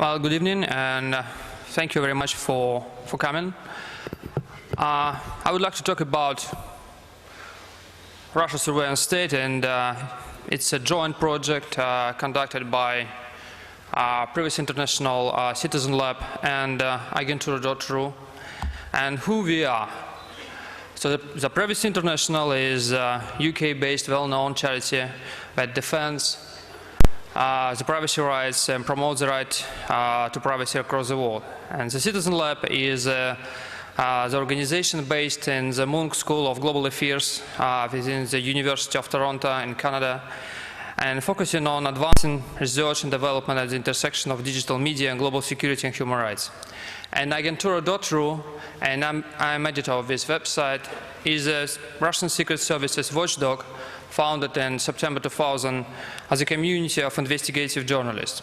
Well, good evening, and thank you very much for coming. I would like to talk about Russia Surveillance State, and it's a joint project conducted by previous international Citizen Lab and Agentura.ru. And who we are. So the previous international is a UK-based, well-known charity that defends the privacy rights and promotes the right to privacy across the world. And the Citizen Lab is the organization based in the Munk School of Global Affairs within the University of Toronto in Canada, and focusing on advancing research and development at the intersection of digital media and global security and human rights. And Agentura.ru, and I'm editor of this website, is a Russian Secret Service's watchdog founded in September 2000 as a community of investigative journalists.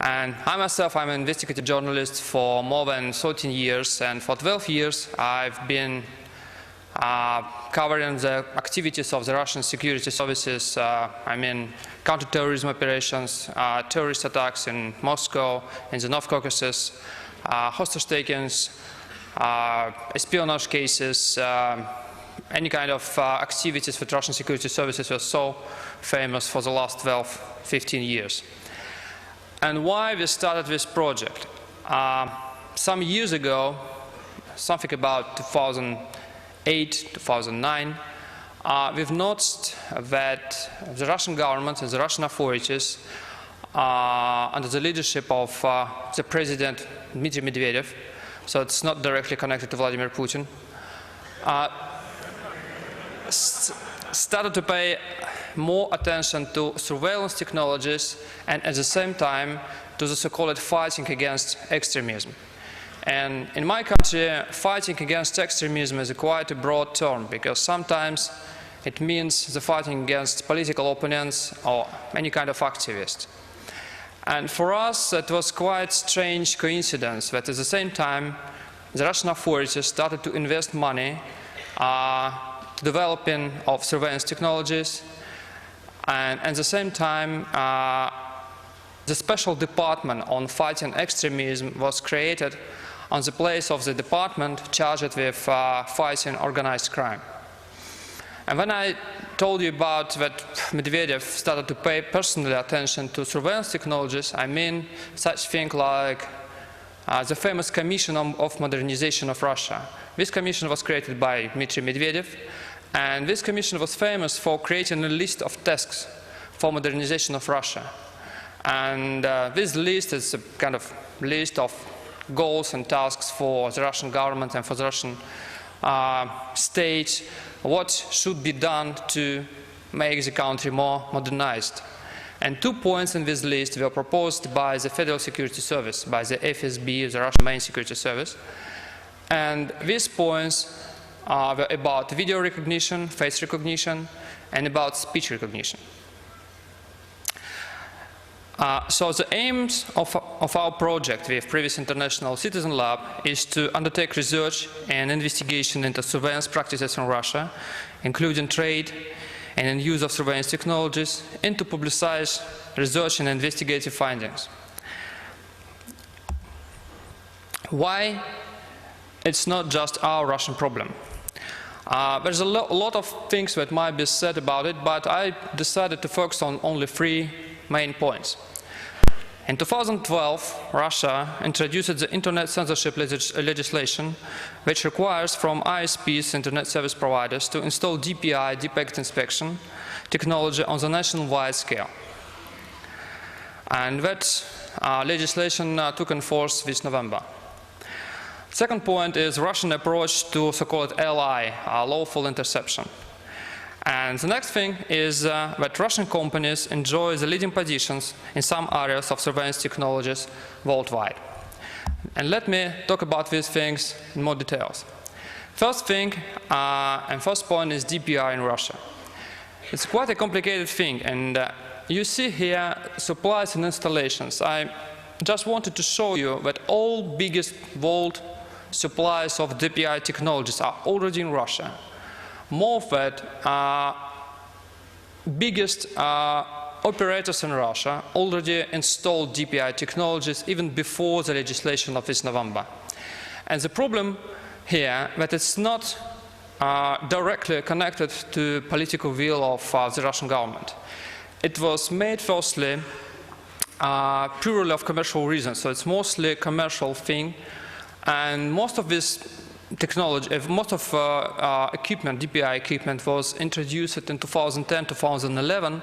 And I myself, I'm an investigative journalist for more than 13 years, and for 12 years I've been covering the activities of the Russian security services, counterterrorism operations, terrorist attacks in Moscow, in the North Caucasus, hostage takings, espionage cases, any kind of activities that Russian security services were so famous for the last 12-15 years. And why we started this project? Some years ago, something about 2008, 2009, we've noticed that the Russian government and the Russian authorities, under the leadership of the President Dmitry Medvedev, so it's not directly connected to Vladimir Putin, started to pay more attention to surveillance technologies and at the same time to the so-called fighting against extremism. And in my country, fighting against extremism is quite a broad term, because sometimes it means the fighting against political opponents or any kind of activist. And for us, it was quite strange coincidence that at the same time the Russian authorities started to invest money developing of surveillance technologies, and at the same time the special department on fighting extremism was created on the place of the department charged with fighting organized crime. And when I told you about that Medvedev started to pay personally attention to surveillance technologies, I mean such thing like the famous Commission of Modernization of Russia. This commission was created by Dmitry Medvedev, and this commission was famous for creating a list of tasks for modernization of Russia. And this list is a kind of list of goals and tasks for the Russian government and for the Russian state, what should be done to make the country more modernized. And 2 points in this list were proposed by the Federal Security Service, by the FSB, the Russian main security service. And these points were about video recognition, face recognition, and about speech recognition. So the aims of our project with previous international Citizen Lab is to undertake research and investigation into surveillance practices in Russia, including trade and use of surveillance technologies, and to publicize research and investigative findings. Why it's not just our Russian problem? There's a lot of things that might be said about it, but I decided to focus on only 3 main points. In 2012, Russia introduced the Internet censorship legislation, which requires from ISPs, Internet service providers, to install DPI, deep packet inspection, technology on the nationwide scale. And that legislation took in force this November. Second point is Russian approach to so-called LI, lawful interception. And the next thing is that Russian companies enjoy the leading positions in some areas of surveillance technologies worldwide. And let me talk about these things in more details. First thing and first point is DPI in Russia. It's quite a complicated thing, and you see here supplies and installations. I just wanted to show you that all biggest world supplies of DPI technologies are already in Russia. More of that, biggest operators in Russia already installed DPI technologies even before the legislation of this November. And the problem here that it's not directly connected to political will of the Russian government. It was made firstly purely of commercial reasons, so it's mostly a commercial thing, and most of this technology, most of equipment, DPI equipment, was introduced in 2010, 2011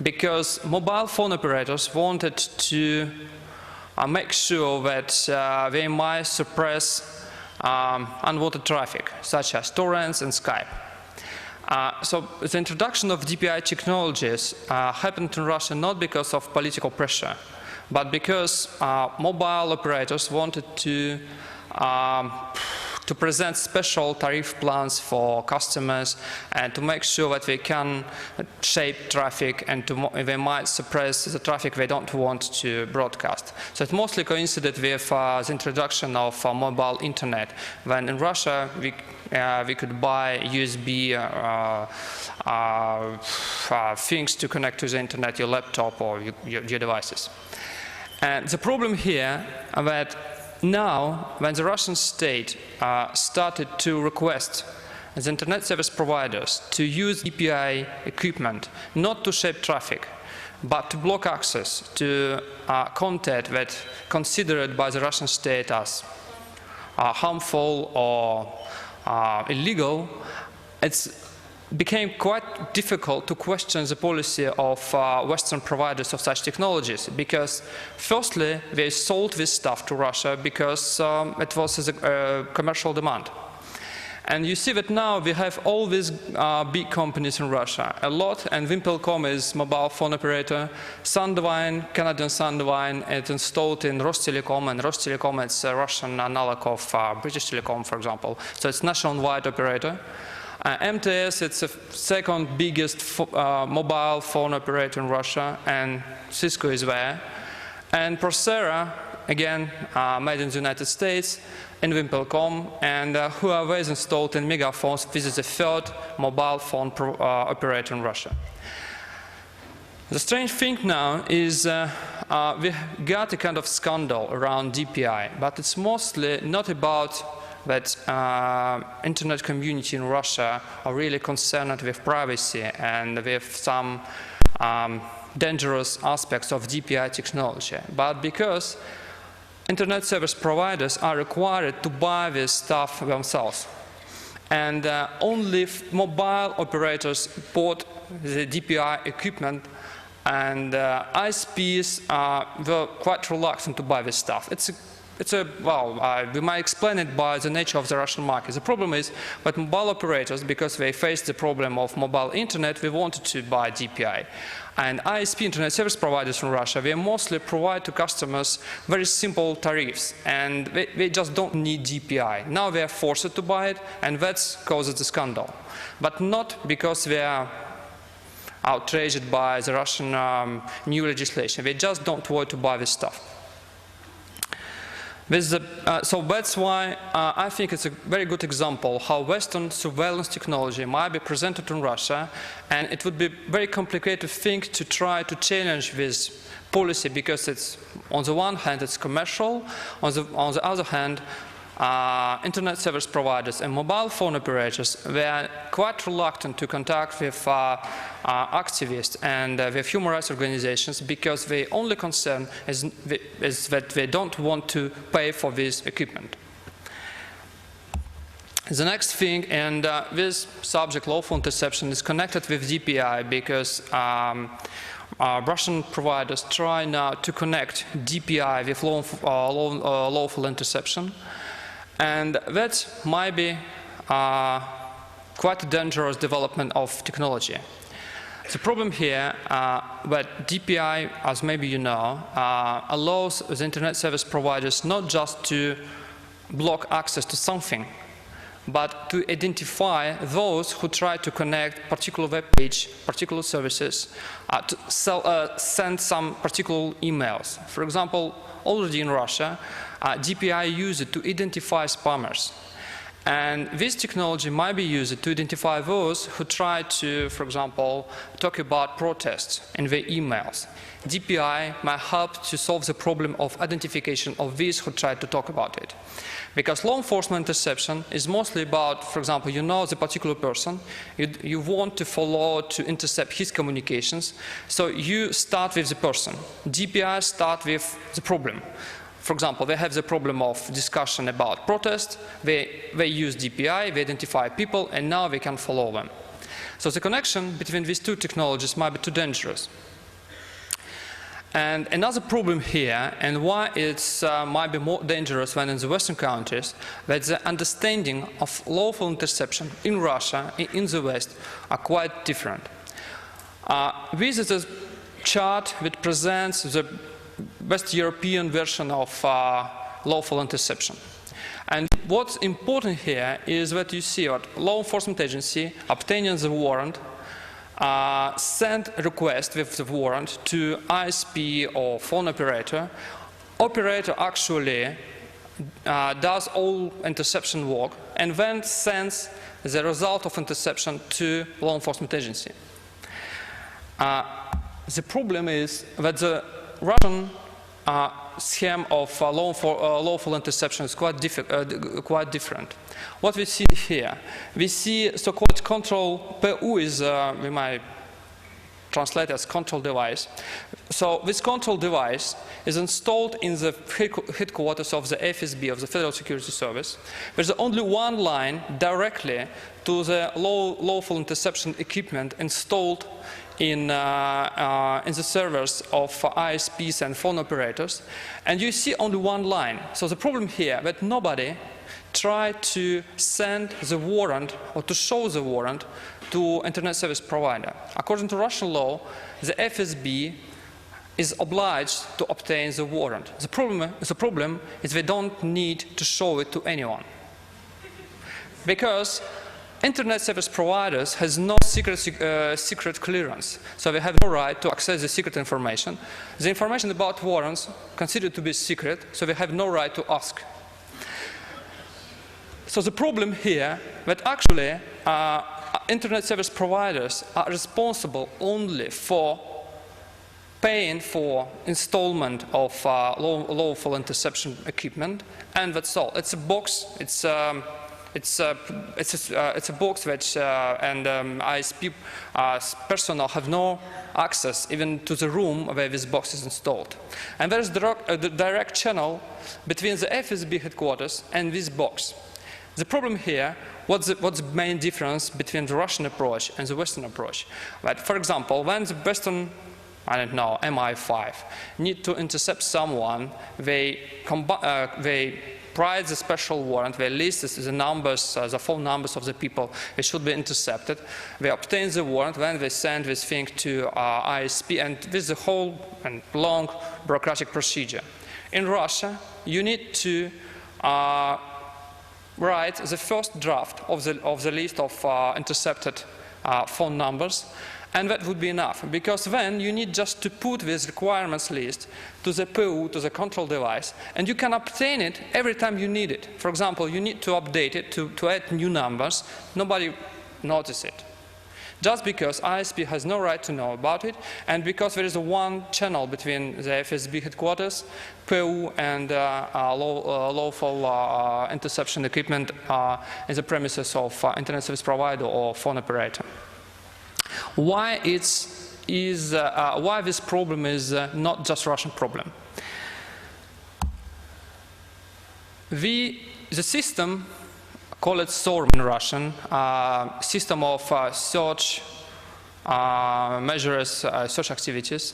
because mobile phone operators wanted to make sure that they might suppress unwanted traffic, such as torrents and Skype. So the introduction of DPI technologies happened in Russia not because of political pressure, but because mobile operators wanted to present special tariff plans for customers and to make sure that they can shape traffic and they might suppress the traffic they don't want to broadcast. So it mostly coincided with the introduction of mobile internet, when in Russia we could buy USB things to connect to the internet, your laptop or your devices. And the problem here is that now, when the Russian state started to request the internet service providers to use DPI equipment not to shape traffic, but to block access to content that considered by the Russian state as harmful or illegal, it's became quite difficult to question the policy of Western providers of such technologies, because firstly they sold this stuff to Russia because it was a commercial demand. And you see that now we have all these big companies in Russia, a lot, and Wimpelcom is mobile phone operator, Sandvine, Canadian Sandvine, it's installed in Rostelecom, and Rostelecom is a Russian analog of British Telecom, for example, so it's nationwide operator. MTS, it's the second biggest mobile phone operator in Russia, and Cisco is there. And Procera, again, made in the United States, and Wimpelcom, and Huawei is installed in Megaphones. This is the third mobile phone operator in Russia. The strange thing now is we got a kind of scandal around DPI, but it's mostly not about that internet community in Russia are really concerned with privacy and with some dangerous aspects of DPI technology, but because internet service providers are required to buy this stuff themselves. And only mobile operators bought the DPI equipment, and ISPs were quite reluctant to buy this stuff. We might explain it by the nature of the Russian market. The problem is that mobile operators, because they faced the problem of mobile internet, they wanted to buy DPI. And ISP, internet service providers in Russia, they mostly provide to customers very simple tariffs, and they just don't need DPI. Now they are forced to buy it, and that causes the scandal. But not because they are outraged by the Russian new legislation. They just don't want to buy this stuff. So that's why I think it's a very good example how Western surveillance technology might be presented in Russia, and it would be a very complicated thing to try to challenge this policy, because it's, on the one hand, it's commercial, on the other hand, internet service providers and mobile phone operators, they are quite reluctant to contact with activists and with human rights organizations, because their only concern is that they don't want to pay for this equipment. The next thing, and this subject, lawful interception, is connected with DPI, because Russian providers try now to connect DPI with lawful interception. And that might be quite a dangerous development of technology. The problem here that DPI, as maybe you know, allows the internet service providers not just to block access to something, but to identify those who try to connect particular web page, particular services, to send some particular emails. For example, already in Russia, DPI used it to identify spammers. And this technology might be used to identify those who try to, for example, talk about protests in their emails. DPI might help to solve the problem of identification of these who try to talk about it. Because law enforcement interception is mostly about, for example, you know the particular person, you want to follow, to intercept his communications, so you start with the person. DPI start with the problem. For example, they have the problem of discussion about protest, they use DPI, they identify people, and now they can follow them. So the connection between these two technologies might be too dangerous. And another problem here, and why it might be more dangerous than in the Western countries, that the understanding of lawful interception in Russia and in the West are quite different. This is a chart that presents the West European version of lawful interception. And what's important here is that you see what law enforcement agency obtaining the warrant send a request with the warrant to ISP or phone operator. Operator actually does all interception work and then sends the result of interception to law enforcement agency. The problem is that the Russian scheme of lawful interception is quite different. What we see here, we see so-called control, PU is, we might translate as control device. So this control device is installed in the headquarters of the FSB, of the Federal Security Service. There's only one line directly to the lawful interception equipment installed in the servers of ISPs and phone operators, and you see only one line. So the problem here that nobody tried to send the warrant or to show the warrant to internet service provider. According to Russian law, the FSB is obliged to obtain the warrant. The problem is they don't need to show it to anyone, because internet service providers has no secret clearance, so they have no right to access the secret information. The information about warrants considered to be secret, so they have no right to ask. So the problem here that actually internet service providers are responsible only for paying for installment of lawful interception equipment, and that's all. It's a box. It's a box which ISP personnel have no access even to the room where this box is installed. And there is the direct channel between the FSB headquarters and this box. The problem here, what's the main difference between the Russian approach and the Western approach? Right? For example, when the Western, I don't know, MI5 need to intercept someone, they provide the special warrant, they list the numbers, the phone numbers of the people they should be intercepted. They obtain the warrant, then they send this thing to ISP, and this is a whole and long bureaucratic procedure. In Russia, you need to write the first draft of the list of intercepted phone numbers, and that would be enough, because then you need just to put this requirements list to the PU, to the control device, and you can obtain it every time you need it. For example, you need to update it, to add new numbers, nobody notices it. Just because ISP has no right to know about it, and because there is a one channel between the FSB headquarters, PU, and lawful interception equipment in the premises of internet service provider or phone operator. Why this problem is not just Russian problem? The system, call it SORM in Russian, system of search measures search activities,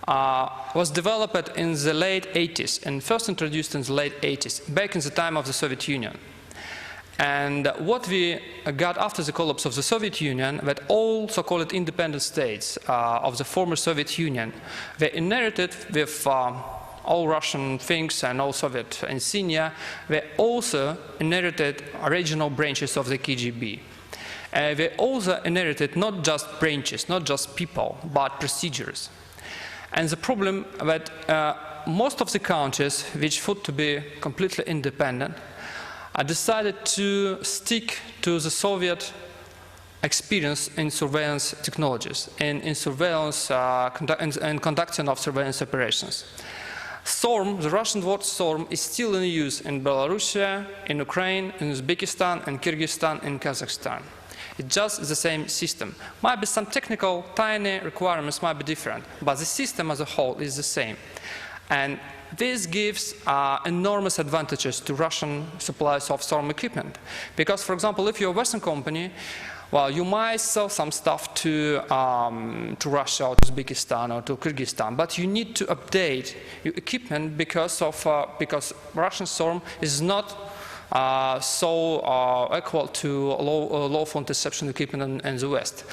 was developed in the late 80s and first introduced in the late 80s, back in the time of the Soviet Union. And what we got after the collapse of the Soviet Union, that all so-called independent states of the former Soviet Union, they inherited with all Russian things and all Soviet insignia, they also inherited regional branches of the KGB. They also inherited not just branches, not just people, but procedures. And the problem that most of the countries which thought to be completely independent decided to stick to the Soviet experience in surveillance technologies and in surveillance and conducting of surveillance operations. SORM, the Russian word SORM, is still in use in Belarus, in Ukraine, in Uzbekistan, in Kyrgyzstan, and Kazakhstan. It's just the same system. Might be some technical, tiny requirements might be different, but the system as a whole is the same. And this gives enormous advantages to Russian suppliers of SORM equipment. Because, for example, if you're a Western company, well, you might sell some stuff to Russia or to Uzbekistan or to Kyrgyzstan, but you need to update your equipment because Russian SORM is not so equal to lawful interception equipment in the West.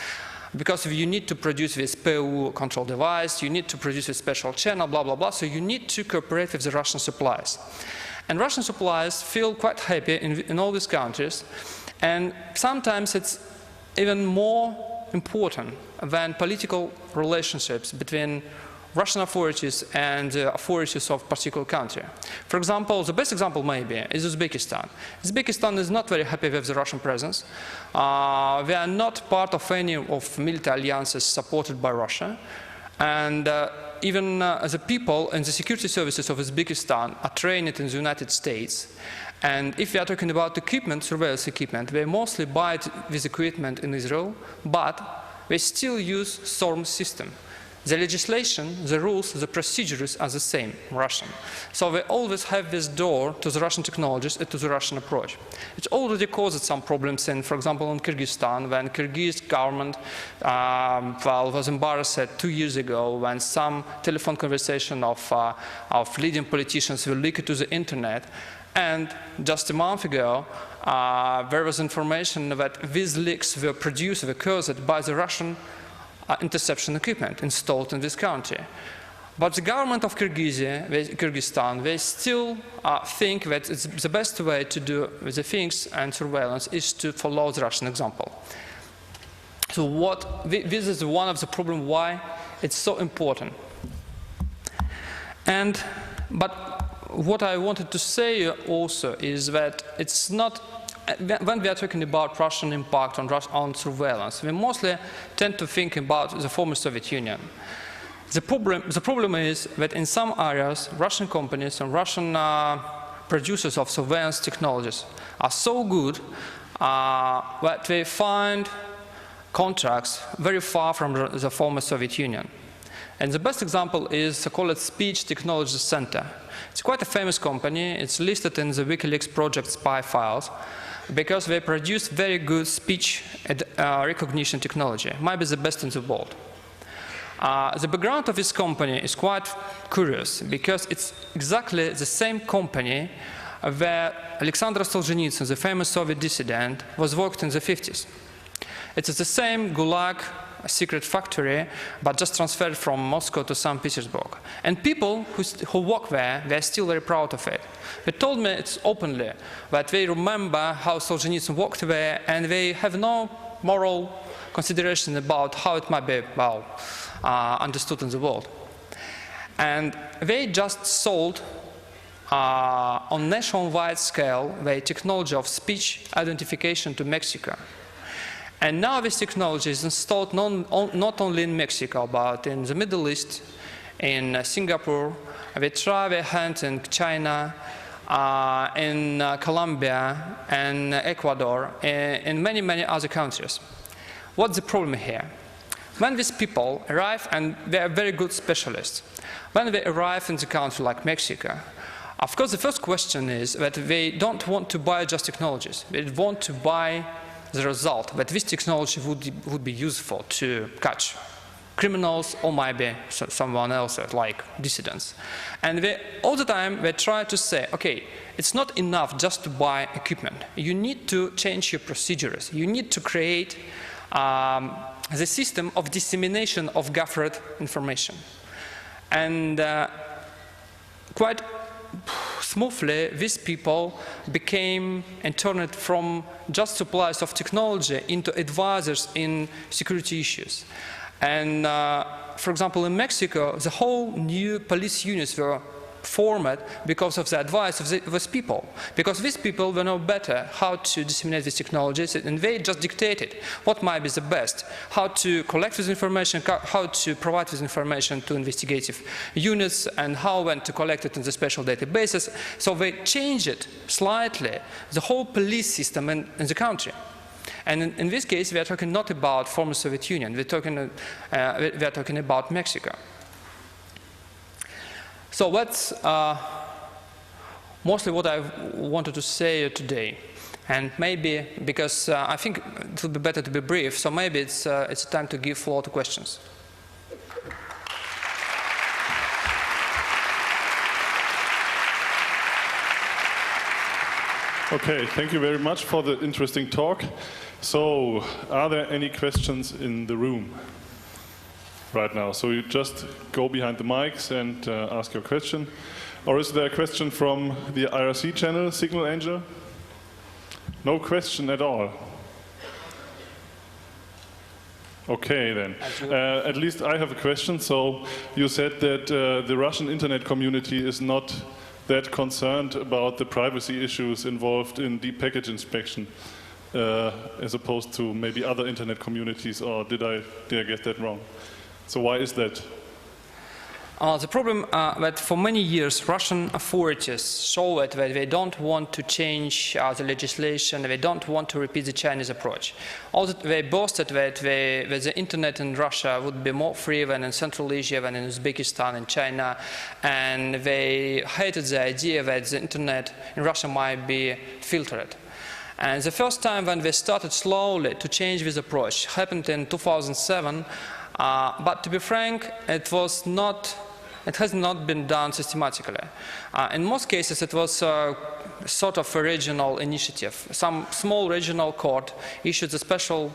Because you need to produce this PU control device, you need to produce a special channel, blah, blah, blah, so you need to cooperate with the Russian suppliers. And Russian suppliers feel quite happy in all these countries, and sometimes it's even more important than political relationships between Russian authorities and authorities of a particular country. For example, the best example maybe is Uzbekistan. Uzbekistan is not very happy with the Russian presence. They are not part of any of military alliances supported by Russia. And even the people in the security services of Uzbekistan are trained in the United States. And if we are talking about equipment, surveillance equipment, they mostly buy this equipment in Israel, but they still use SORM system. The legislation, the rules, the procedures are the same in Russian. So they always have this door to the Russian technologies and to the Russian approach. It already caused some problems in, for example, in Kyrgyzstan, when Kyrgyz government was embarrassed 2 years ago when some telephone conversation of leading politicians were leaked to the internet. And just a month ago, there was information that these leaks were produced, were caused by the Russian interception equipment installed in this country. But the government of Kyrgyzstan, they still think that it's the best way to do the things and surveillance is to follow the Russian example. So this is one of the problems why it's so important. But what I wanted to say also is that it's not, when we are talking about Russian impact on surveillance, we mostly tend to think about the former Soviet Union. The problem is that in some areas, Russian companies and Russian producers of surveillance technologies are so good that they find contracts very far from the former Soviet Union. And the best example is the called Speech Technology Center. It's quite a famous company. It's listed in the WikiLeaks project spy files because they produce very good speech recognition technology, maybe the best in the world. The background of this company is quite curious because it's exactly the same company where Alexander Solzhenitsyn, the famous Soviet dissident, was worked in the 50s. It's the same Gulag secret factory, but just transferred from Moscow to St. Petersburg. And people who work there, they're still very proud of it. They told me it's openly that they remember how Solzhenitsyn worked there, and they have no moral consideration about how it might be understood in the world. And they just sold on nationwide scale the technology of speech identification to Mexico. And now this technology is installed not only in Mexico, but in the Middle East, in Singapore. They try their hand in China, in Colombia, and Ecuador, and many, many other countries. What's the problem here? When these people arrive, and they are very good specialists, when they arrive in the country like Mexico, of course the first question is that they don't want to buy just technologies. They want to buy the result, that this technology would be useful to catch criminals or maybe someone else like dissidents. And all the time they try to say, okay, it's not enough just to buy equipment. You need to change your procedures. You need to create the system of dissemination of gathered information. And quite smoothly, these people became and turned from just suppliers of technology into advisors in security issues. And for example, in Mexico, the whole new police units were format because of the advice of these people. Because these people will know better how to disseminate these technologies, and they just dictated what might be the best, how to collect this information, how to provide this information to investigative units, and how when to collect it in the special databases. So they changed it slightly, the whole police system in the country. And in this case, we are talking not about former Soviet Union, we are talking about Mexico. So that's mostly what I wanted to say today. And maybe, because I think it would be better to be brief, so maybe it's time to give floor to questions. Okay, thank you very much for the interesting talk. So, are there any questions in the room right now? So you just go behind the mics and ask your question. Or is there a question from the IRC channel, Signal Angel? No question at all. Okay then. At least I have a question. So you said that the Russian internet community is not that concerned about the privacy issues involved in deep packet inspection, as opposed to maybe other internet communities, or did I get that wrong? So why is that? The problem that for many years Russian authorities show that they don't want to change the legislation, they don't want to repeat the Chinese approach. Also, they boasted that the internet in Russia would be more free than in Central Asia, than in Uzbekistan and China, and they hated the idea that the internet in Russia might be filtered. And the first time when they started slowly to change this approach happened in 2007, but to be frank, it has not been done systematically. In most cases, it was sort of a regional initiative. Some small regional court issued a special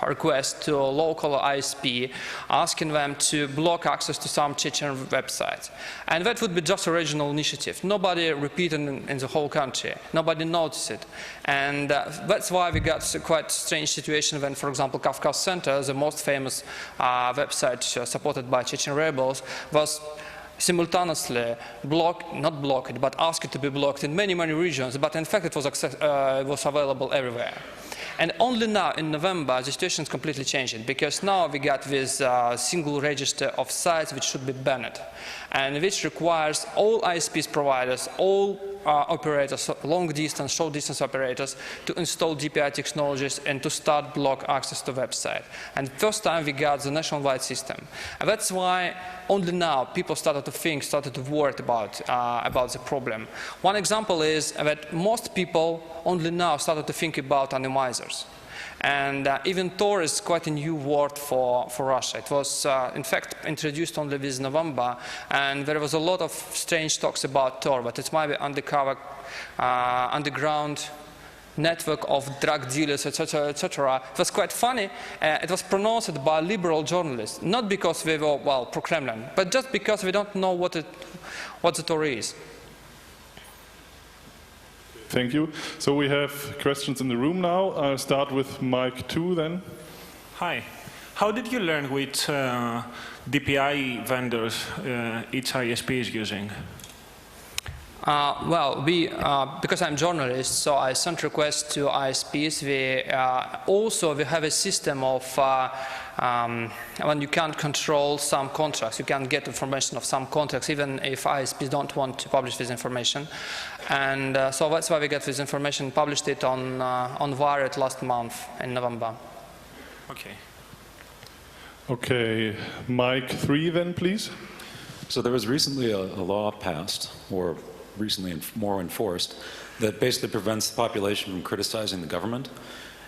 request to a local ISP, asking them to block access to some Chechen websites. And that would be just a regional initiative. Nobody repeated in the whole country. Nobody noticed it. And that's why we got a quite strange situation when, for example, Kafkas Center, the most famous website supported by Chechen rebels, was simultaneously not blocked, but asked to be blocked in many, many regions. But in fact, it was available everywhere. And only now, in November, the situation is completely changing, because now we got this single register of sites which should be banned, and which requires all ISPs providers, all operators, long-distance, short-distance operators, to install DPI technologies and to start block access to website. And first time we got the nationwide system. And that's why only now people started to worry about the problem. One example is that most people only now started to think about anonymizers. And even Tor is quite a new word for Russia. It was, in fact, introduced only this November, and there was a lot of strange talks about Tor, but it might be undercover, underground network of drug dealers, etc., etc. It was quite funny. It was pronounced by liberal journalists, not because we were, well, pro-Kremlin, but just because we don't know what the Tor is. Thank you. So we have questions in the room now. I'll start with mic 2 then. Hi. How did you learn which DPI vendors each ISP is using? Well, because I'm a journalist, so I sent requests to ISPs. We have a system of when you can't control some contracts, you can get information of some contracts, even if ISPs don't want to publish this information. And so that's why we get this information, published it on Wired last month in November. Okay. Okay, mic 3 then, please. So there was recently a law passed, or recently more enforced, that basically prevents the population from criticizing the government.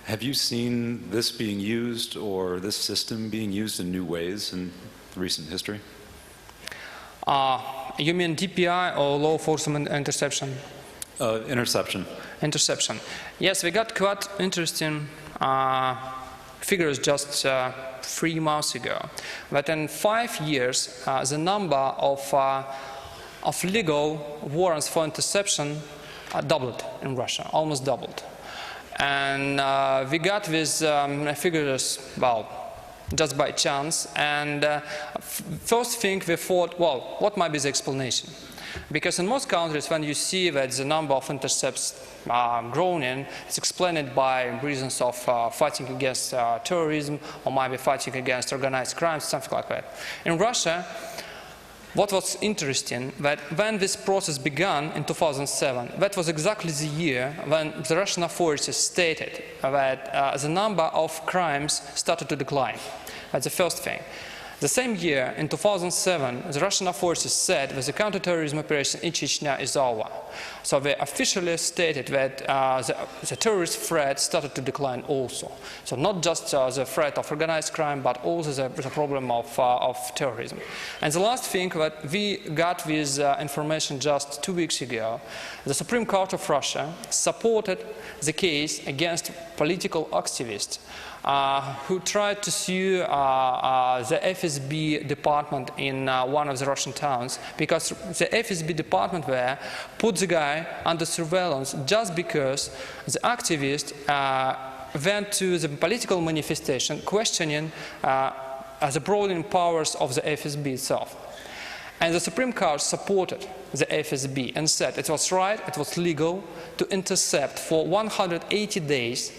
Have you seen this being used, or this system being used in new ways in recent history? You mean DPI or lawful interception? Interception. Interception. Yes, we got quite interesting figures just 3 months ago. But in 5 years, the number of legal warrants for interception doubled in Russia, almost doubled. And we got these figures, well, just by chance. And first thing we thought, well, what might be the explanation? Because in most countries, when you see that the number of intercepts growing, it's explained by reasons of fighting against terrorism, or maybe fighting against organized crime, something like that. In Russia, what was interesting, that when this process began in 2007, that was exactly the year when the Russian authorities stated that the number of crimes started to decline. That's the first thing. The same year, in 2007, the Russian authorities said that the counterterrorism operation in Chechnya is over. So they officially stated that the terrorist threat started to decline also. So not just the threat of organized crime, but also the problem of terrorism. And the last thing that we got with information just 2 weeks ago, the Supreme Court of Russia supported the case against political activists who tried to sue the FSB department in one of the Russian towns, because the FSB department there put the guy under surveillance just because the activist went to the political manifestation questioning the broadening powers of the FSB itself. And the Supreme Court supported the FSB and said it was right, it was legal to intercept for 180 days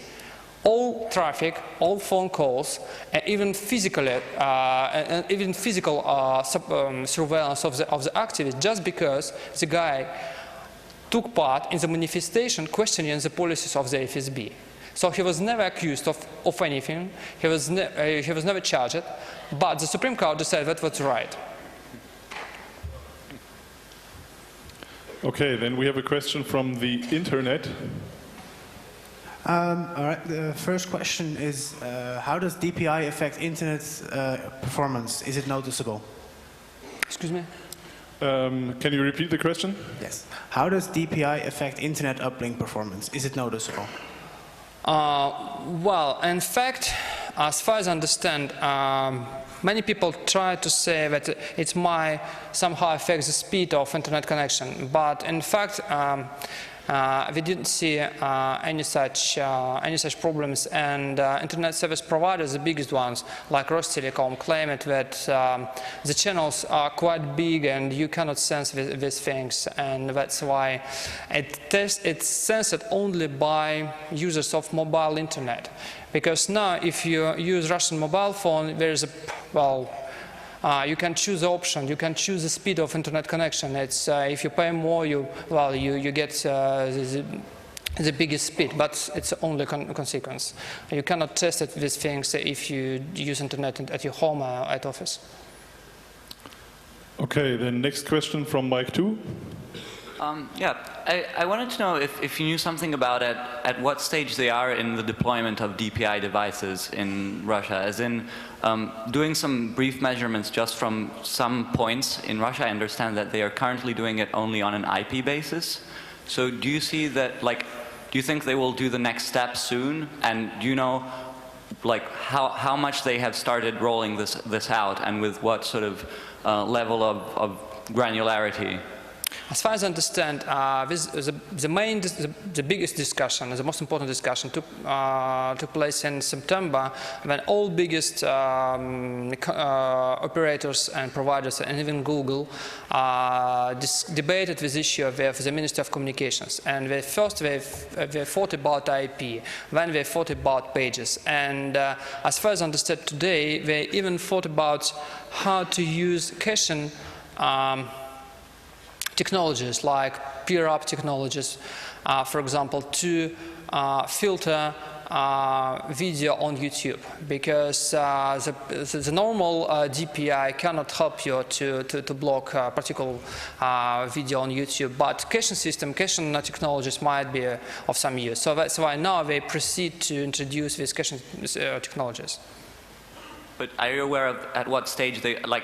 all traffic, all phone calls, and even physical surveillance of the activists, just because the guy took part in the manifestation questioning the policies of the FSB. So he was never accused of anything, he was never charged, but the Supreme Court decided that was right. Okay, then we have a question from the internet. All right, the first question is, how does DPI affect internet performance? Is it noticeable? Excuse me? Can you repeat the question? Yes. How does DPI affect internet uplink performance? Is it noticeable? Well, in fact, as far as I understand, many people try to say that it might somehow affect the speed of internet connection, but in fact, we didn't see any such problems, and internet service providers, the biggest ones, like Rostelecom, claim that the channels are quite big and you cannot sense these things, and that's why it's sensed only by users of mobile internet. Because now, if you use Russian mobile phone, there is a, well, you can choose the option, you can choose the speed of internet connection. It's, if you pay more, you get the biggest speed, but it's only consequence. You cannot test it, these things if you use internet at your home or at office. Okay, then next question from Mike 2. Yeah, I wanted to know if you knew something about at what stage they are in the deployment of DPI devices in Russia, as in doing some brief measurements just from some points in Russia. I understand that they are currently doing it only on an IP basis. So do you see that, like, do you think they will do the next step soon? And do you know, like, how much they have started rolling this out, and with what sort of level of granularity? As far as I understand, the biggest discussion, the most important discussion took place in September, when all biggest operators and providers, and even Google, debated this issue with the Ministry of Communications. And they thought about IP, then they thought about pages. And as far as I understand today, they even thought about how to use caching technologies like peer-up technologies, for example, to filter video on YouTube, because the normal DPI cannot help you to block a particular video on YouTube, but caching technologies might be of some use. So that's why now they proceed to introduce these caching technologies. But are you aware of at what stage they, like,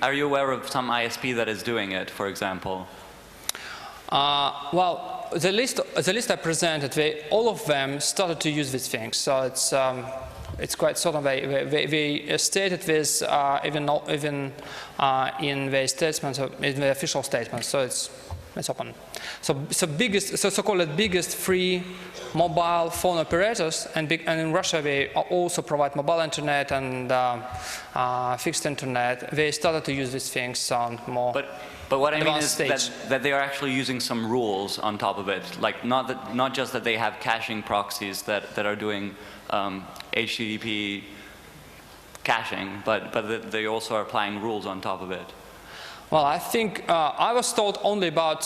are you aware of some ISP that is doing it, for example? Well, the list I presented, all of them started to use these things. So it's quite certain they stated this even in their statements, in the official statements. So it's open. So-called biggest free mobile phone operators, and in Russia they also provide mobile internet and fixed internet. They started to use these things on more. But what I mean is stage. that they are actually using some rules on top of it, like not just that they have caching proxies that are doing HTTP caching, but that they also are applying rules on top of it. Well, I think I was told only about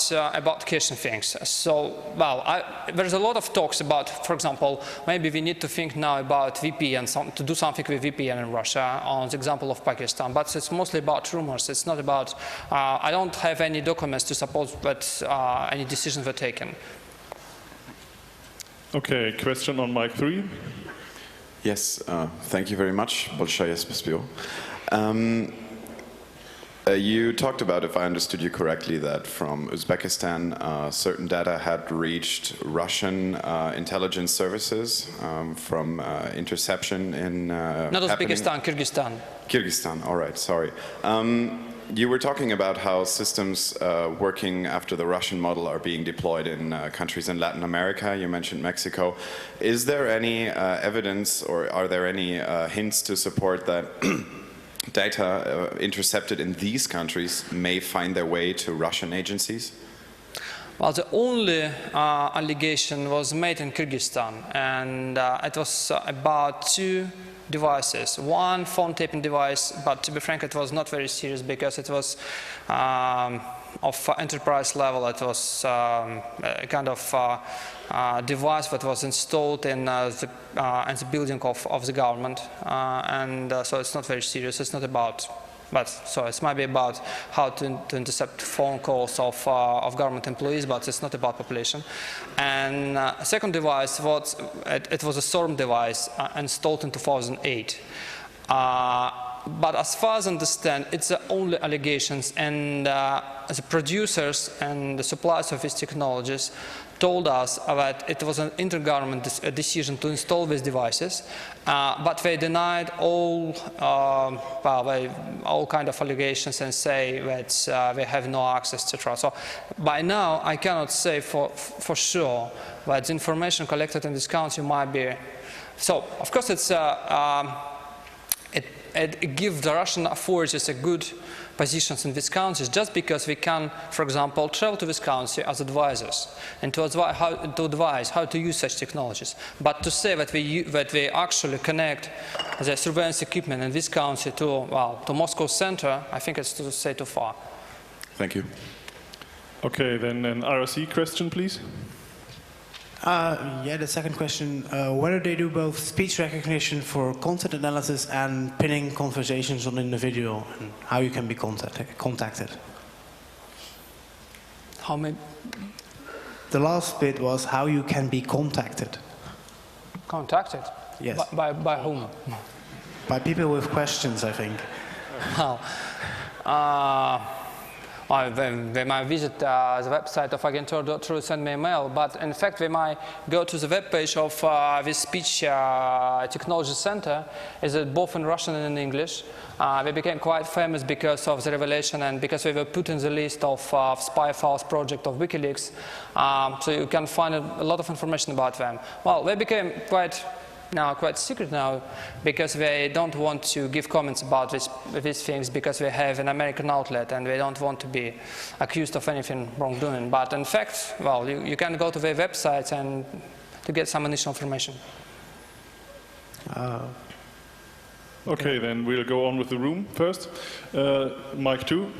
caching things. So, well, there's a lot of talks about, for example, maybe we need to think now about VPN, to do something with VPN in Russia, on the example of Pakistan. But it's mostly about rumors. It's not about. I don't have any documents to support that any decisions were taken. Okay, question on mic 3. Yes, thank you very much, Bolshaya Spespio. You talked about, if I understood you correctly, that from Uzbekistan, certain data had reached Russian intelligence services from interception in Not Uzbekistan, Kyrgyzstan. Kyrgyzstan, all right, sorry. You were talking about how systems working after the Russian model are being deployed in countries in Latin America. You mentioned Mexico. Is there any evidence, or are there any hints to support that data intercepted in these countries may find their way to Russian agencies? Well, the only allegation was made in Kyrgyzstan, and it was about 2 devices. One phone taping device, but to be frank, it was not very serious because it was of enterprise level. It was a kind of device that was installed in the building of the government, and so it's not very serious. It's not about. So it might be about how to intercept phone calls of government employees, but it's not about population. And a second device, it was a SORM device installed in 2008. But as far as I understand, it's the only allegations, and the producers and the suppliers of these technologies told us that it was an intergovernment decision to install these devices, but they denied all kind of allegations and say that they have no access, etc. So by now, I cannot say for sure that the information collected in this country might be. So of course, it gives the Russian authorities a good positions in these countries, just because we can, for example, travel to this country as advisors and to advise how to use such technologies. But to say that we actually connect the surveillance equipment in this country to Moscow center, I think it's to say too far. Thank you. Okay, then an RSC question, please. Yeah, the second question, whether they do both speech recognition for content analysis and pinning conversations on individual, and how you can be contacted. How many? The last bit was how you can be contacted. Contacted? Yes. By whom? By people with questions, I think. They might visit the website of Agentur.ru, send me a mail, but in fact they might go to the webpage of this speech technology center. Is it both in Russian and in English? They became quite famous because of the revelation and because they were put in the list of spy files project of WikiLeaks. So you can find a lot of information about them. Well, they became quite secret now, because they don't want to give comments about these things, because they have an American outlet and they don't want to be accused of anything wrongdoing. But in fact, well, you can go to their websites and to get some initial information. Okay, then we'll go on with the room first. Mic 2.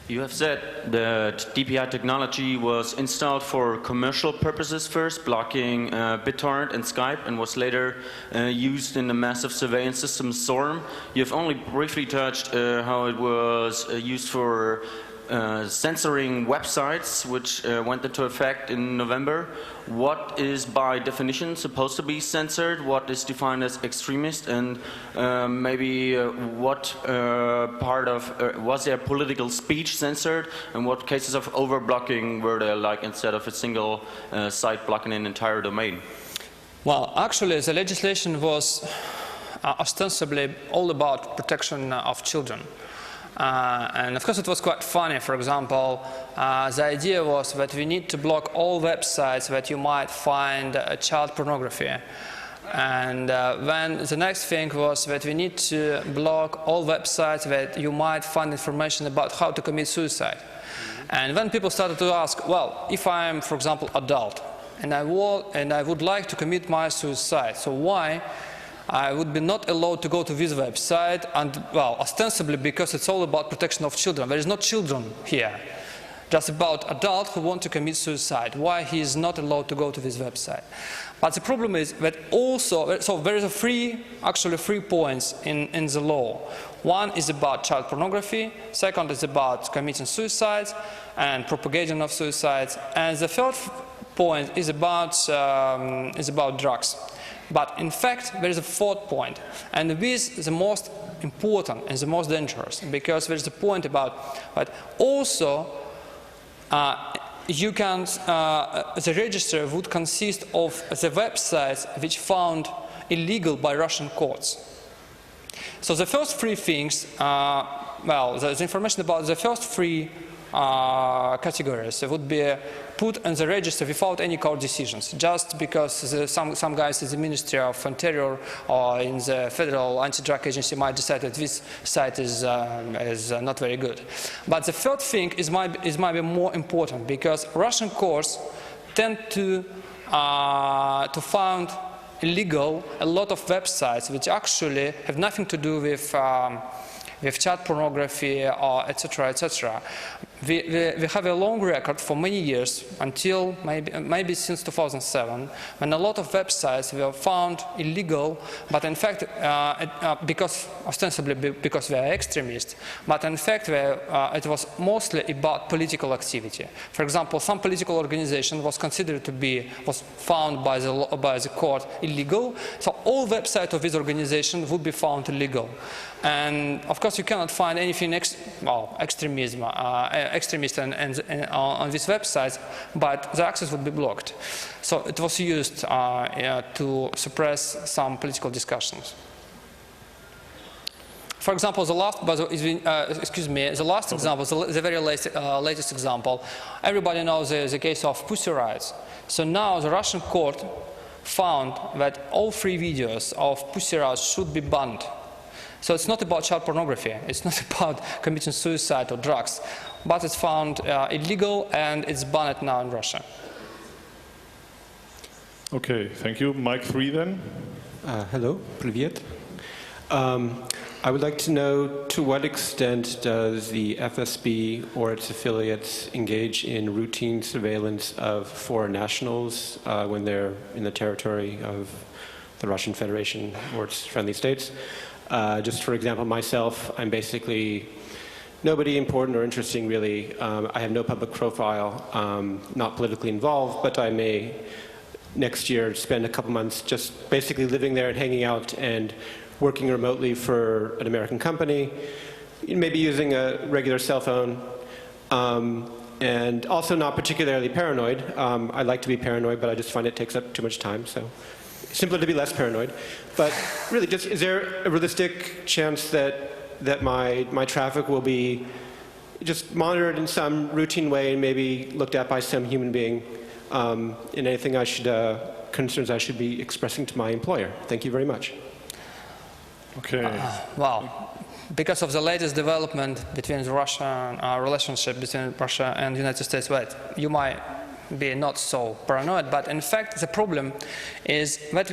You have said that DPI technology was installed for commercial purposes first, blocking BitTorrent and Skype, and was later used in the massive surveillance system SORM. You have only briefly touched how it was used for censoring websites, which went into effect in November. What is by definition supposed to be censored? What is defined as extremist? And maybe what part of, was there political speech censored? And what cases of overblocking were there, like instead of a single site blocking an entire domain? Well, actually the legislation was ostensibly all about protection of children. And of course it was quite funny. For example, the idea was that we need to block all websites that you might find child pornography. And then the next thing was that we need to block all websites that you might find information about how to commit suicide. And then people started to ask, well, if I'm, for example, adult, and I would like to commit my suicide, so why I would be not allowed to go to this website? And, well, ostensibly because it's all about protection of children. There is no children here. Just about adults who want to commit suicide. Why he is not allowed to go to this website? But the problem is that also, so there is actually three points in the law. One is about child pornography, second is about committing suicides and propagating of suicides, and the third point is about drugs. But in fact, there is a fourth point, and this is the most important and the most dangerous, because there is a point about that also you can, the register would consist of the websites which found illegal by Russian courts. So the first three things, well, the information about the first three categories would be put in the register without any court decisions, just because some guys in the Ministry of Interior or in the Federal Anti-Drug Agency might decide that this site is not very good. But the third thing might be more important, because Russian courts tend to find illegal a lot of websites which actually have nothing to do with child pornography or etc. etc. We have a long record for many years, until maybe since 2007, when a lot of websites were found illegal, but in fact, because ostensibly because they are extremists, but in fact it was mostly about political activity. For example, some political organization was considered to be found by the court illegal, so all websites of this organization would be found illegal. And of course, you cannot find anything extremist on these websites, but the access would be blocked. So it was used to suppress some political discussions. For example, the last example, the very latest example, everybody knows the case of pussy rights. So now the Russian court found that all free videos of pussy rights should be banned. So it's not about child pornography, it's not about committing suicide or drugs, but it's found illegal and it's banned now in Russia. Okay, thank you. Mic 3 then. Hello, привет. I would like to know, to what extent does the FSB or its affiliates engage in routine surveillance of foreign nationals when they're in the territory of the Russian Federation or its friendly states? Just for example, myself, I'm basically nobody important or interesting really. I have no public profile, not politically involved, but I may next year spend a couple months just basically living there and hanging out and working remotely for an American company, maybe using a regular cell phone, and also not particularly paranoid. I like to be paranoid, but I just find it takes up too much time, so simpler to be less paranoid. But really, just is there a realistic chance that my traffic will be just monitored in some routine way and maybe looked at by some human being, in anything concerns I should be expressing to my employer? Thank you very much. Okay. Well, because of the latest development between the Russian relationship between Russia and the United States, you might be not so paranoid, but in fact the problem is that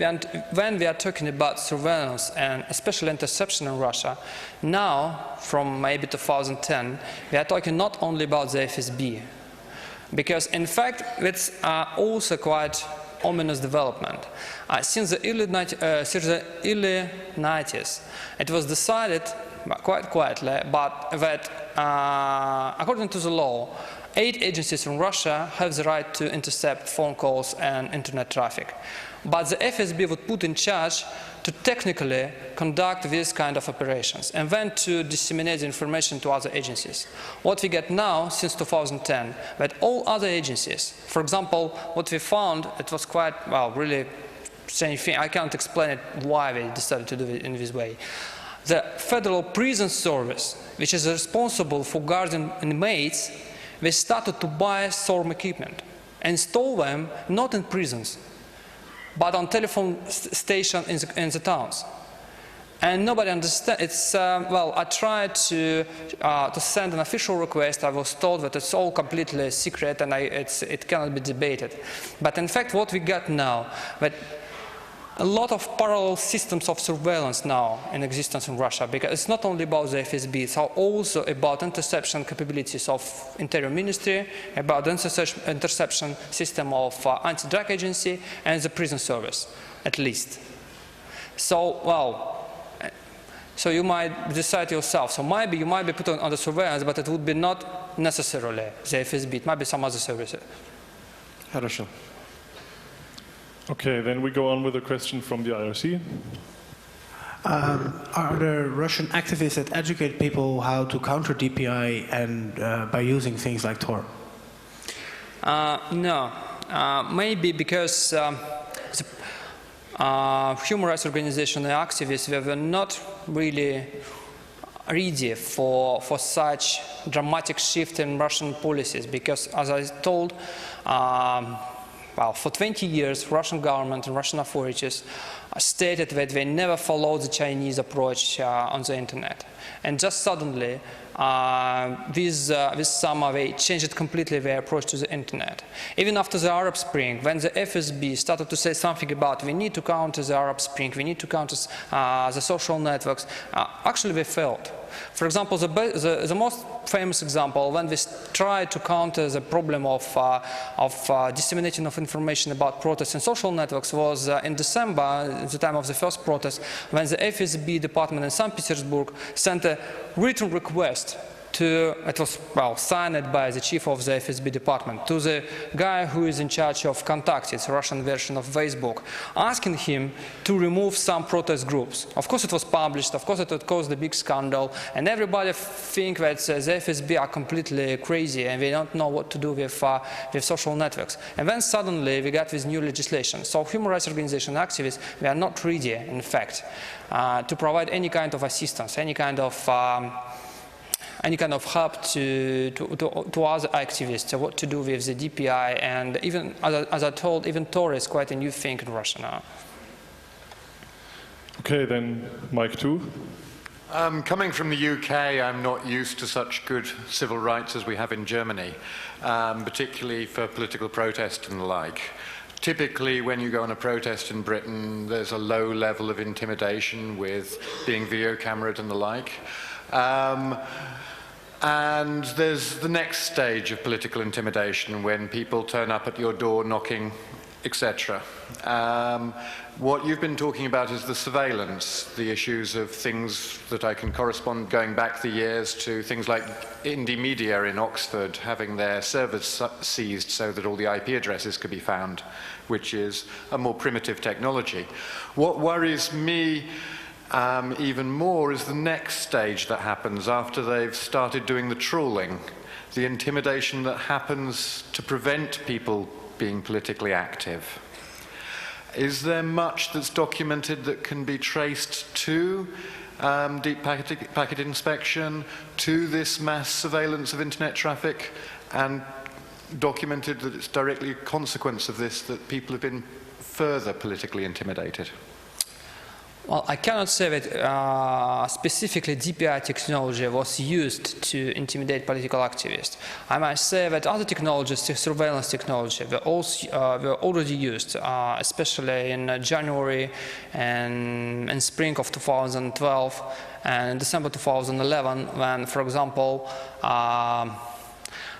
when we are talking about surveillance and especially interception in Russia, now from maybe 2010, we are talking not only about the FSB, because in fact it's also quite ominous development. Since the early 90s, it was decided quite quietly, but that according to the law, 8 agencies in Russia have the right to intercept phone calls and internet traffic. But the FSB would put in charge to technically conduct these kind of operations and then to disseminate the information to other agencies. What we get now, since 2010, that all other agencies, for example, what we found, it was quite, really strange thing. I can't explain it why they decided to do it in this way. the Federal Prison Service, which is responsible for guarding inmates, they started to buy SORM equipment and install them not in prisons, but on telephone stations in the towns. And nobody understands. It's well, I tried to send an official request. I was told that it's all completely secret and it cannot be debated. But in fact, what we got now, that a lot of parallel systems of surveillance now in existence in Russia, because it's not only about the FSB, it's also about interception capabilities of Interior Ministry, about the interception system of Anti-Drug Agency and the prison service, at least. So, well, so you might decide yourself. So maybe you might be put under surveillance, but it would be not necessarily the FSB. It might be some other services. Хорошо. Okay, then we go on with a question from the IRC. Are there Russian activists that educate people how to counter DPI and by using things like Tor? No. Maybe because human rights organizations and activists were not really ready for such dramatic shift in Russian policies, because, as I told, well, for 20 years, Russian government and Russian authorities stated that they never followed the Chinese approach on the internet. And just suddenly, this summer, they changed completely their approach to the internet. Even after the Arab Spring, when the FSB started to say something about we need to counter the Arab Spring, we need to counter the social networks, actually they failed. For example, the most famous example, when we tried to counter the problem of dissemination of information about protests in social networks, was in December, the time of the first protest, when the FSB department in St. Petersburg sent a written request to, it was, well, signed by the chief of the FSB department, to the guy who is in charge of Contact, it's a Russian version of Facebook, asking him to remove some protest groups. Of course it was published, of course it caused a big scandal, and everybody think that the FSB are completely crazy and they don't know what to do with social networks. And then suddenly we got this new legislation. So human rights organizations and activists, they are not ready, in fact, to provide any kind of assistance, any kind of help to other activists, what to do with the DPI, and even, as I told, even Tor is quite a new thing in Russia now. Okay, then Mike 2. Coming from the UK, I'm not used to such good civil rights as we have in Germany, particularly for political protest and the like. Typically, when you go on a protest in Britain, there's a low level of intimidation with being video cameraed and the like. And there's the next stage of political intimidation when people turn up at your door knocking, etc. What you've been talking about is the surveillance, the issues of things that I can correspond going back the years to things like Indie Media in Oxford having their servers seized so that all the IP addresses could be found, which is a more primitive technology. What worries me even more is the next stage that happens after they've started doing the trawling, the intimidation that happens to prevent people being politically active. Is there much that's documented that can be traced to deep packet inspection, to this mass surveillance of internet traffic, and documented that it's directly a consequence of this that people have been further politically intimidated? Well, I cannot say that specifically DPI technology was used to intimidate political activists. I might say that other technologies, surveillance technology, were already used, especially in January and in spring of 2012 and December 2011, when, for example,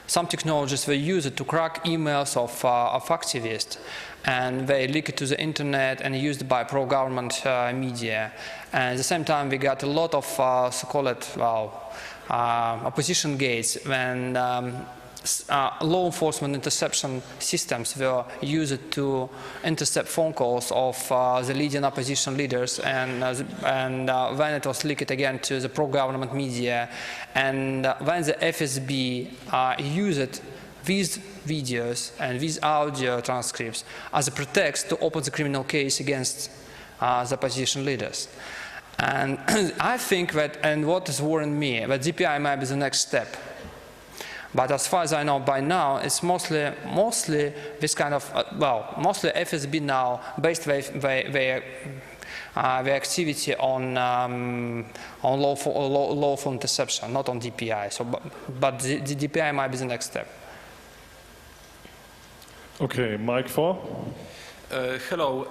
some technologies were used to crack emails of activists, and they leaked to the internet and used by pro-government media. And at the same time, we got a lot of so-called, well, opposition gates when law enforcement interception systems were used to intercept phone calls of the leading opposition leaders, and when it was leaked again to the pro-government media, and when the FSB used these videos and these audio transcripts as a pretext to open the criminal case against the opposition leaders. And I think that, and what has worried me, that DPI might be the next step. But as far as I know by now, it's mostly this kind of, mostly FSB now based their activity on lawful interception, not on DPI. So, but the DPI might be the next step. Okay, mic 4. Hello.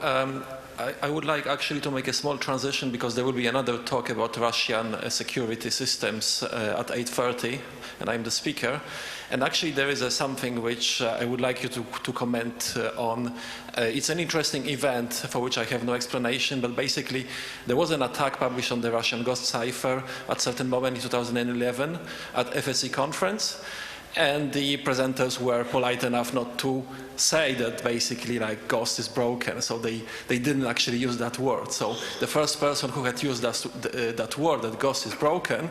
I would like actually to make a small transition because there will be another talk about Russian security systems at 8:30, and I'm the speaker. And actually there is something which I would like you to comment on. It's an interesting event for which I have no explanation, but basically there was an attack published on the Russian Ghost cipher at a certain moment in 2011 at FSC conference. And the presenters were polite enough not to say that basically like Ghost is broken, so they didn't actually use that word. So the first person who had used that word, that Ghost is broken,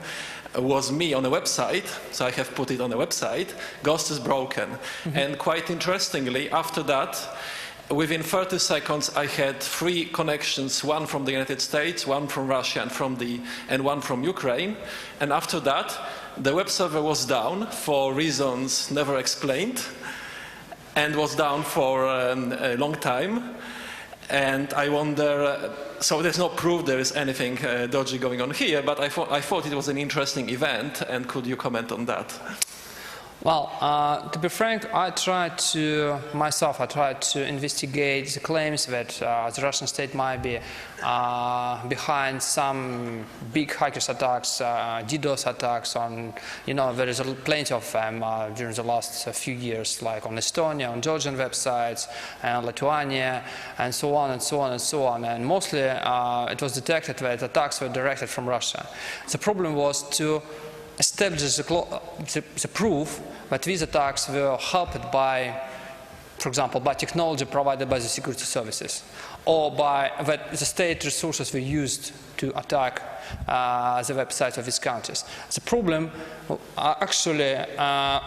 was me on a website, so I have put it on a website, Ghost is broken. Mm-hmm. And quite interestingly, after that, within 30 seconds I had 3 connections, one from the United States, one from Russia, and one from Ukraine. And after that, the web server was down for reasons never explained, and was down for a long time. And I wonder, so there's no proof there is anything dodgy going on here, but I thought it was an interesting event, and could you comment on that? Well, to be frank, I tried to investigate the claims that the Russian state might be behind some big hackers attacks, DDoS attacks on, there is plenty of them during the last few years, like on Estonia, on Georgian websites, and Lithuania, and so on and so on and so on. And mostly it was detected that attacks were directed from Russia. The problem was to establish the proof that these attacks were helped by, for example, by technology provided by the security services, or by that the state resources were used to attack the websites of these countries. The problem actually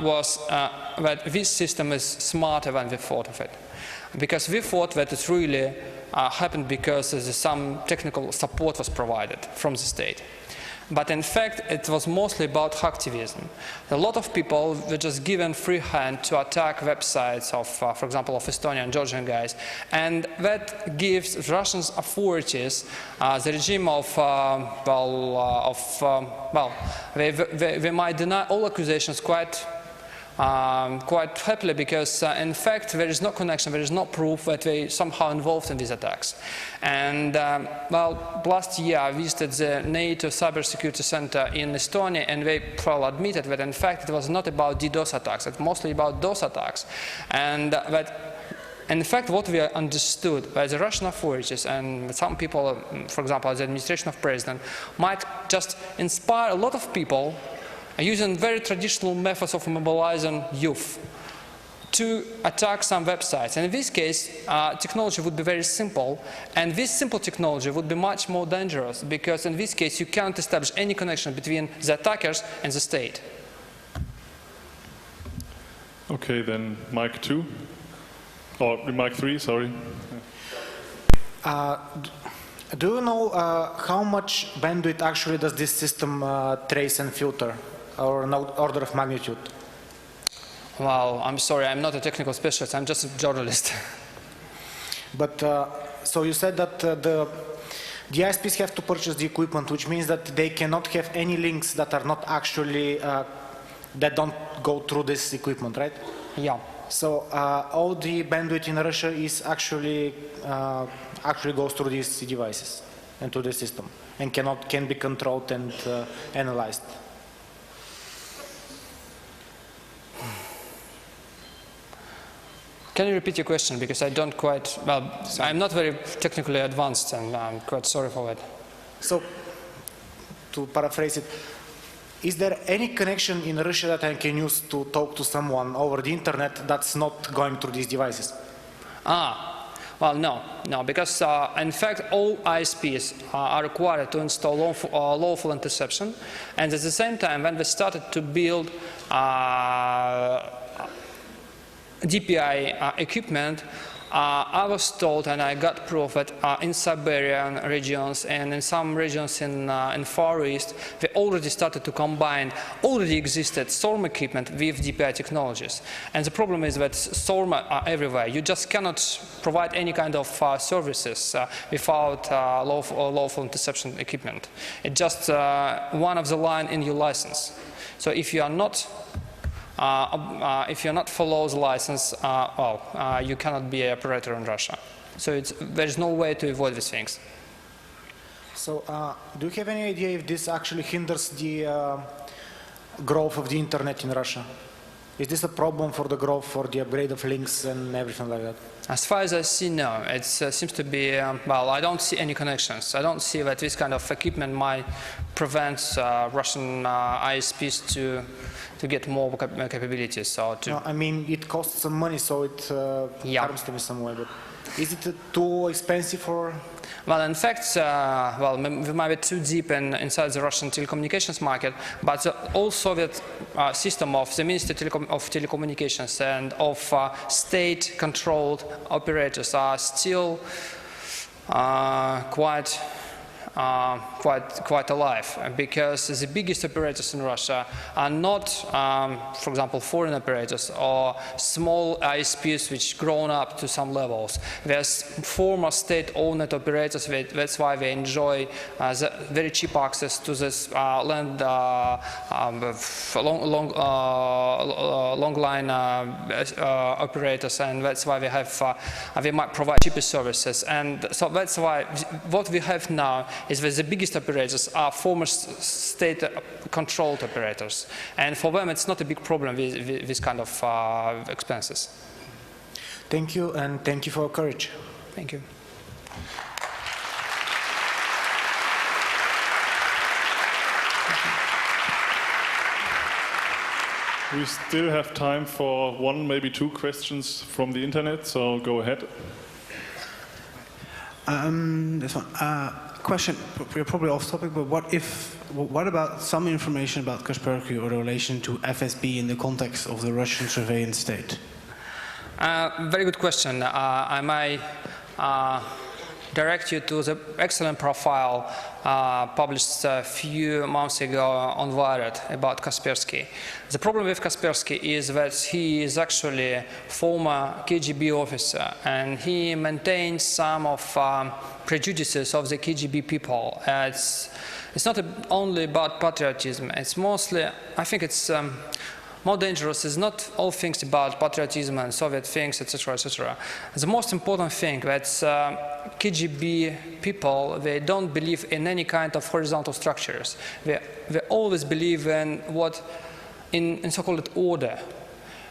was that this system is smarter than we thought of it, because we thought that it really happened because some technical support was provided from the state. But in fact, it was mostly about hacktivism. A lot of people were just given free hand to attack websites of, for example, of Estonian and Georgian guys, and that gives Russian authorities the regime of, they might deny all accusations quite happily, because in fact there is no connection, there is no proof that they somehow involved in these attacks. And last year I visited the NATO Cybersecurity Center in Estonia, and they admitted that in fact it was not about DDoS attacks, it's mostly about DOS attacks. And that in fact what we understood by the Russian authorities and some people, for example the administration of president, might just inspire a lot of people using very traditional methods of mobilizing youth to attack some websites. And in this case, technology would be very simple, and this simple technology would be much more dangerous, because in this case you can't establish any connection between the attackers and the state. Okay, then mic 2, or mic 3, sorry. Do you know how much bandwidth actually does this system trace and filter, or an order of magnitude? Well, I'm sorry, I'm not a technical specialist, I'm just a journalist. But, so you said that the ISPs have to purchase the equipment, which means that they cannot have any links that are not actually, that don't go through this equipment, right? Yeah. So all the bandwidth in Russia is actually goes through these devices and to the system, and can be controlled and analyzed. Can you repeat your question, because I don't quite, I'm not very technically advanced, and I'm quite sorry for that. So, to paraphrase it, is there any connection in Russia that I can use to talk to someone over the internet that's not going through these devices? Well, no, because in fact all ISPs are required to install lawful interception, and at the same time when we started to build DPI equipment, I was told, and I got proof, that in Siberian regions and in some regions in Far East, they already started to combine already existed storm equipment with DPI technologies. And the problem is that storm are everywhere. You just cannot provide any kind of services without lawful interception equipment. It's just one of the line in your license. So if you are not follow the license, you cannot be an operator in Russia. So there is no way to avoid these things. So do you have any idea if this actually hinders the growth of the internet in Russia? Is this a problem for the growth, for the upgrade of links and everything like that? As far as I see, no. It seems to be, I don't see any connections. I don't see that this kind of equipment might prevent Russian ISPs to get more capabilities. No, I mean, it costs some money, so it harms them in some way. But is it too expensive for? Well, in fact, we might be too deep inside the Russian telecommunications market, but the old Soviet system of the Ministry of Telecommunications and of state-controlled operators are still quite alive, because the biggest operators in Russia are not, for example, foreign operators or small ISPs which grown up to some levels. There's former state-owned operators. That's why they enjoy the very cheap access to this land, long line operators, and that's why they might provide cheaper services. And so that's why what we have now is that the biggest operators are former state-controlled operators. And for them, it's not a big problem with this kind of expenses. Thank you, and thank you for your courage. Thank you. We still have time for one, maybe two questions from the internet, so go ahead. This one. Question, we're probably off topic, but what about some information about Kaspersky or the relation to FSB in the context of the Russian surveillance state? Very good question. I might direct you to the excellent profile published a few months ago on Wired about Kaspersky. The problem with Kaspersky is that he is actually a former KGB officer, and he maintains some of prejudices of the KGB people. It's not only about patriotism. It's mostly, I think it's more dangerous is not all things about patriotism and Soviet things, etc., etc. The most important thing that KGB people, they don't believe in any kind of horizontal structures. They always believe in so-called order,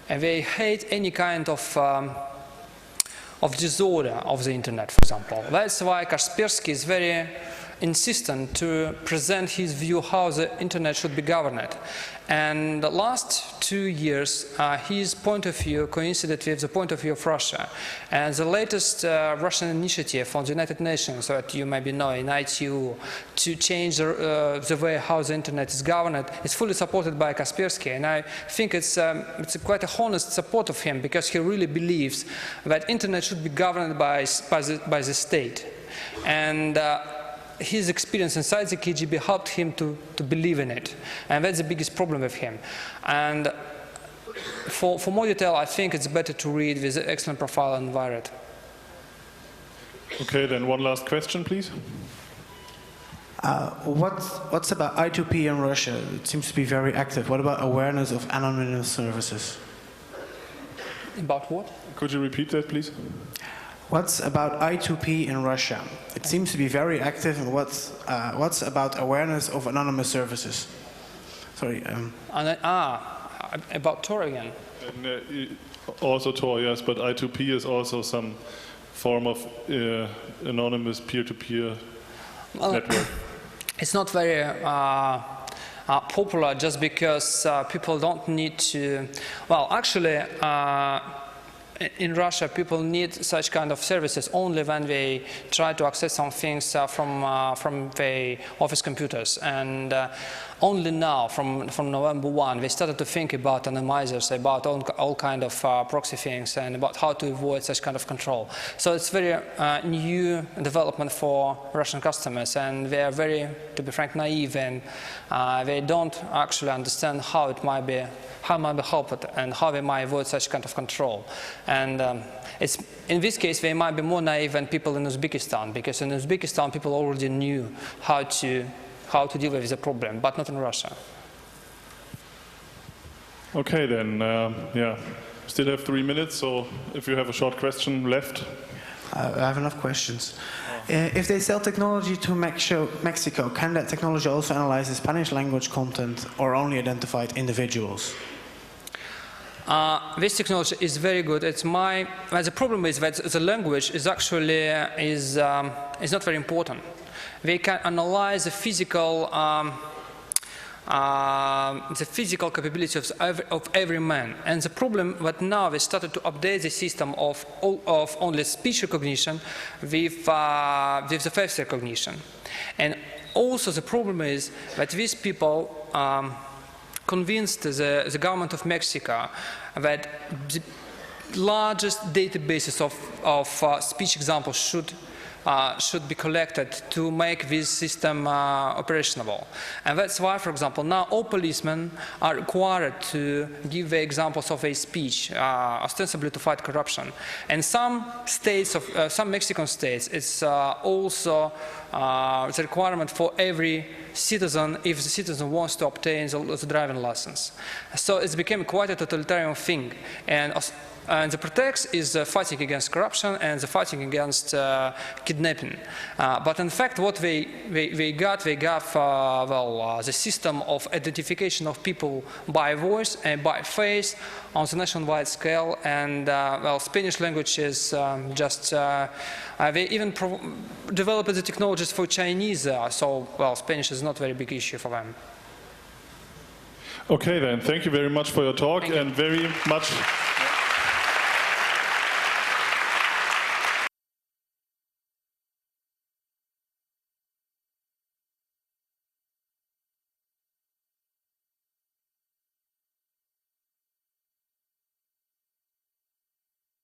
and they hate any kind of disorder of the internet, for example. That's why Kaspersky is very insistent to present his view how the internet should be governed. And the last 2 years, his point of view coincided with the point of view of Russia. And the latest Russian initiative from the United Nations, that you maybe know, in ITU, to change the way how the internet is governed, is fully supported by Kaspersky. And I think it's quite a honest support of him, because he really believes that internet should be governed by the state. And his experience inside the KGB helped him to believe in it. And that's the biggest problem with him. And for more detail, I think it's better to read this excellent profile on Wired. Okay, then one last question, please. What's about I2P in Russia? It seems to be very active. What about awareness of anonymous services? About what? Could you repeat that, please? What's about I2P in Russia? It seems to be very active. And what's about awareness of anonymous services? Sorry. About Tor again. And, also Tor, yes, but I2P is also some form of anonymous peer-to-peer network. It's not very popular just because people don't need to. Well, actually. in Russia, people need such kind of services only when they try to access some things from the office computers. And only now, from November 1, we started to think about anonymizers, about all kind of proxy things, and about how to avoid such kind of control. So it's very new development for Russian customers, and they are very, to be frank, naive, and they don't actually understand how it might be helped and how they might avoid such kind of control. And in this case, they might be more naive than people in Uzbekistan, because in Uzbekistan, people already knew how to deal with the problem, but not in Russia. Okay, then, yeah, still have 3 minutes, so if you have a short question left. I have enough questions. If they sell technology to Mexico, can that technology also analyze the Spanish language content or only identified individuals? This technology is very good. But the problem is that the language is actually is not very important. They can analyze the physical capability of every man. And the problem that now they started to update the system of only speech recognition with the face recognition. And also the problem is that these people convinced the government of Mexico that the largest databases of speech examples should be collected to make this system operational. And that's why, for example, now all policemen are required to give the examples of a speech, ostensibly to fight corruption. And some states, some Mexican states, it's also the requirement for every citizen if the citizen wants to obtain the driving license. So it's become quite a totalitarian thing. And the pretext is fighting against corruption and the fighting against kidnapping. But in fact, what they got the system of identification of people by voice and by face on the nationwide scale. And Spanish language is they even developed the technologies for Chinese. So Spanish is not a very big issue for them. Okay, then. Thank you very much for your talk and very much.